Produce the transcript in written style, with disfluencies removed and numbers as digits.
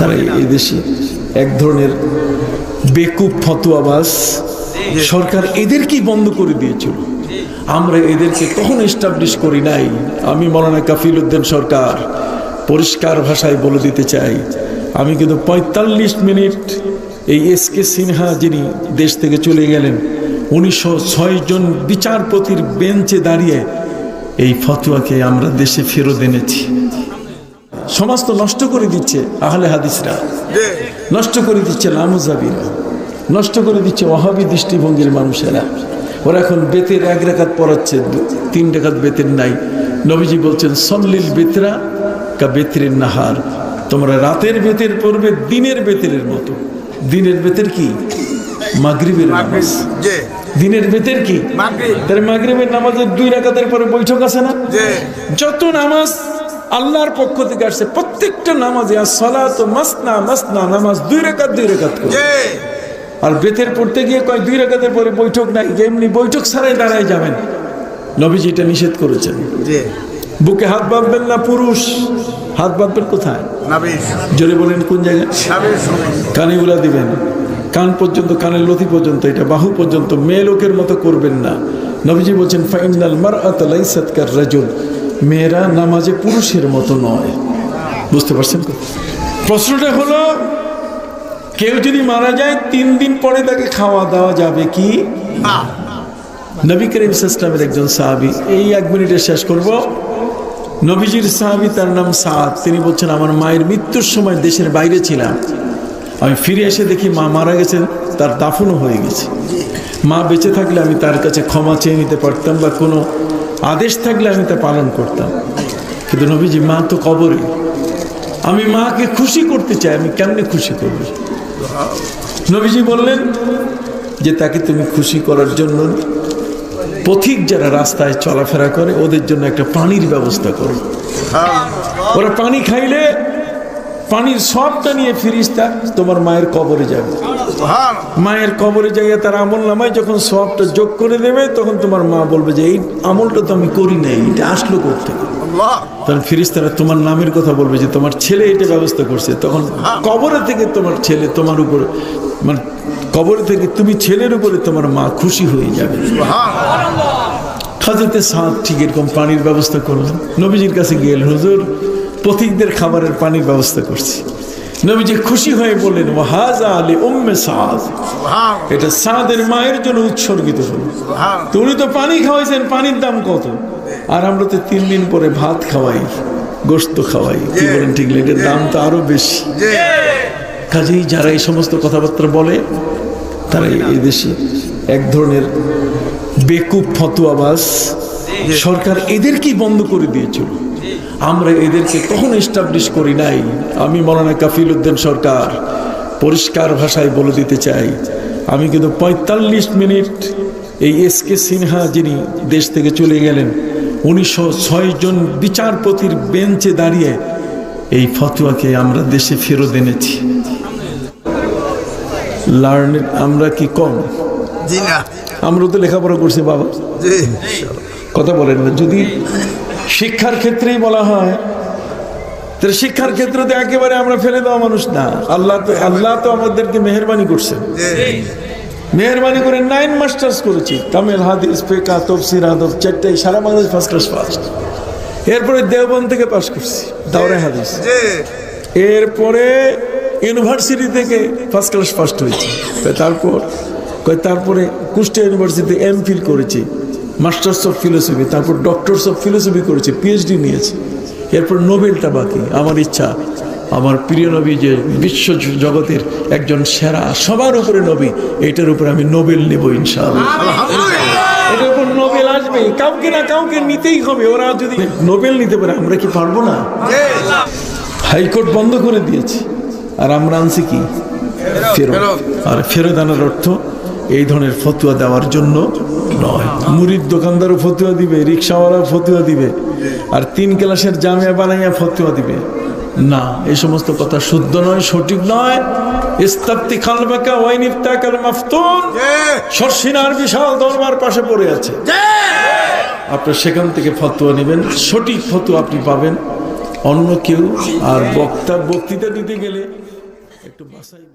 তারা এই দেশে এক ধরনের বেকুব ফতোয়াবাজ সরকার এদেরকেই বন্ধ করে দিয়েছিল। আমরা এদেরকে কখনো এস্টাবলিশ করি নাই। আমি মৌলানা কাফিল উদ্দিন সরকার পরিষ্কার ভাষায় বলে দিতে চাই, আমি কিন্তু ৪৫ মিনিট এই এসকে সিনহা যিনি দেশ থেকে চলে গেলেন ১৯০৬ জন বিচারপতির বেঞ্চে দাঁড়িয়ে এই ফতোয়াকে আমরা দেশে ফেরত এনেছি। সমাজ তো নষ্ট করে দিচ্ছে আহলে হাদিসরা, নষ্ট করে দিচ্ছে লামুজাবিরা, নষ্ট করে দিচ্ছে ওয়াহাবি দৃষ্টিভঙ্গির মানুষেরা। ওরা এখন বেতের ১ রাকাত পড়াচ্ছে, ৩ রাকাত বেতের নাই। নবীজি বলছেন সল্লিল বেতরা কা বেতরের নাহার, তোমরা রাতের বেতের পড়বে দিনের বেতের মতো। দিনের বেতের কি? মাগরিবের নামাজ। দিনের বেতের কি? তার মাগরিবের নামাজের 2 রাকাতের পরে বৈঠক আছে না? যত নামাজ আল্লাহর পক্ষ থেকে আসছে প্রত্যেকটা নামাজে আসসালাতু মাসনা মাসনা, নামাজ 2 রাকাত 2 রাকাত করে। আর বেতের পড়তে গিয়ে কয় 2 রাকাতের পরে বৈঠক নাই, এমনি বৈঠক ছাড়াই দাঁড়ায় যাবেন। নবীজি এটা নিষেধ করেছেন। বুকে হাত বাঁধবেন না পুরুষ, হাত বাঁধবেন কোথায়? জোরে বলেন কোন জায়গায়? কানে উলা দিবেন, কান পর্যন্ত, কানের লতি পর্যন্ত, এটা বাহু পর্যন্ত। মেয়ে লোকের মতো করবেন না। নবীজি বলছেন ফাইনাল মারআতা লাইসাত কার রাজুল, মেয়েরা নামাজে পুরুষের মতো নয়। বুঝতে পারছেন? প্রশ্নটা হলো কেউ যদি মারা যায় 3 দিন পরে তাকে খাওয়া দেওয়া যাবে কি? নবী করিম সাল্লাল্লাহু আলাইহি ওয়াসাল্লামের একজন সাহাবী, এই 1 মিনিটে শেষ করব। নবীজির সাহাবী, তার নাম সাদ। তিনি বলছেন আমার মায়ের মৃত্যুর সময় দেশের বাইরে ছিলাম, আমি ফিরে এসে দেখি মা মারা গেছেন, তার দাফনও হয়ে গেছে। মা বেঁচে থাকলে আমি তার কাছে ক্ষমা চেয়ে নিতে পারতাম বা কোনো আদেশ থাকলে আমি তা পালন করতাম, কিন্তু নবীজি মা তো কবরে। আমি মাকে খুশি করতে চাই, আমি কেমনে খুশি করব? নবীজি বললেন যে তাকে তুমি খুশি করার জন্য পথিক যারা রাস্তায় চলাফেরা করে ওদের জন্য একটা পানির ব্যবস্থা করো। ওরা পানি খাইলে পানির সবটা নিয়ে ফিরিস্তা তোমার মায়ের কবরে যাবে। মায়ের কবরে যাইয়া তার আমল নামায় যখন সবটা যোগ করে দেবে, তখন তোমার মা বলবে যে এই আমলটা তো আমি করি নাই, এটা আসলো করতে। তখন ফিরিস্তারা তোমার নামের কথা বলবে যে তোমার ছেলে এটা ব্যবস্থা করছে। তখন কবরে থেকে তোমার ছেলে তোমার উপরে, মানে কবরে থেকে তুমি ছেলের উপরে তোমার মা খুশি হয়ে যাবে। হযরতে সাদ ঠিক এরকম পানির ব্যবস্থা করলেন। নবীজির কাছে গেলেন, হুজুর পথিকদের খাবারের পানির ব্যবস্থা করছি। নবীজি খুশি হয়ে বললেন ওয়াহাযা লি উম্মে সাদ, এটা সাদের মায়ের জন্য উৎসর্গিত হলো। উনি তো পানি খাওয়াইছেন, পানির দাম কত? আর আমরা তো 3 দিন পরে ভাত খাওয়াই, গোশত খাওয়াই, কি বলেন? ঠিক, এটার দাম তো আরো বেশি। কাজেই যারা এই সমস্ত কথাবার্তা বলে তারা এই দেশে এক ধরনের বেকুব ফতোয়াবাজ সরকার এদেরকেই বন্ধ করে দিয়েছিল। আমরা এদেরকে কখনো এস্টাবলিশ করি নাই। আমি মৌলানা কাফিল উদ্দিন সরকার পরিষ্কার ভাষায় বলে দিতে চাই, আমি কিন্তু ৪৫ মিনিট এই এসকে সিনহা যিনি দেশ থেকে চলে গেলেন ১৯০৬ জন বিচারপতির বেঞ্চে দাঁড়িয়ে এই ফতোয়াকে আমরা দেশে ফেরত এনেছি। লার্নেড আমরা কি কম? আমরা তো লেখাপড়া করছি বাবা, কথা বলেন না। যদি শিক্ষার ক্ষেত্রেই বলা হয় তাহলে শিক্ষার ক্ষেত্রে তো একেবারে আমরা ফেলে দেওয়া মানুষ না। আল্লাহ তো আমাদেরকে মেহেরবানি করছেন, মেহেরবানি করে 9 মাস্টার্স করেছি, তামিল, হাদিস, ফিকহ, তাফসীর, আদব, 4টাই সারা বাংলাদেশ ফার্স্ট ক্লাস ফার্স্ট। এরপরে দেওবন্দ থেকে পাস করছি দাওরায়ে হাদিস। এরপরে ইউনিভার্সিটি থেকে ফার্স্ট ক্লাস ফার্স্ট হয়েছি। তারপরে কুষ্টিয়া ইউনিভার্সিটিতে এমফিল করেছি, মাস্টার্স অফ ফিলোসফি, তারপর ডক্টরস অফ ফিলোসফি করেছি, পিএইচডি নিয়েছি। এরপর নোবেলটা বাকি। আমার ইচ্ছা আমার প্রিয় নবী যে বিশ্ব জগতের একজন সেরা, সবার উপরে নবী, এটার উপরে আমি নোবেল নেব ইনশাআল্লাহ। এটার উপর নোবেল আসবে, কাউকে না কাউকে নিতেই হবে। ওরা যদি নোবেল নিতে পারে আমরা কি পারবো না? হাইকোর্ট বন্ধ করে দিয়েছে আর আমরা আনছি কি ফেরত। আর ফেরত আনার অর্থ এই ধরনের ফতোয়া দেওয়ার জন্য নয়। মুরিদ দোকানদারও ফতোয়া দিবে, রিক্সাওয়ালাও ফতোয়া দিবে, আর 3 ক্লাসের জামিয়া বানাইয়া ফতোয়া দিবে না। এই সমস্ত কথা শুদ্ধ নয়, সঠিক নয়। ইস্তাফতি খালবাকা ওয়াইন ইফতাকাল মাফতুন, শর্ষিনার বিশাল দরবার পাশে পড়ে আছে। আপনি সেখান থেকে ফতোয়া নেবেন, সঠিক ফতোয়া আপনি পাবেন। অন্য কেউ আর বক্তৃতা দিতে গেলে একটু বাছাই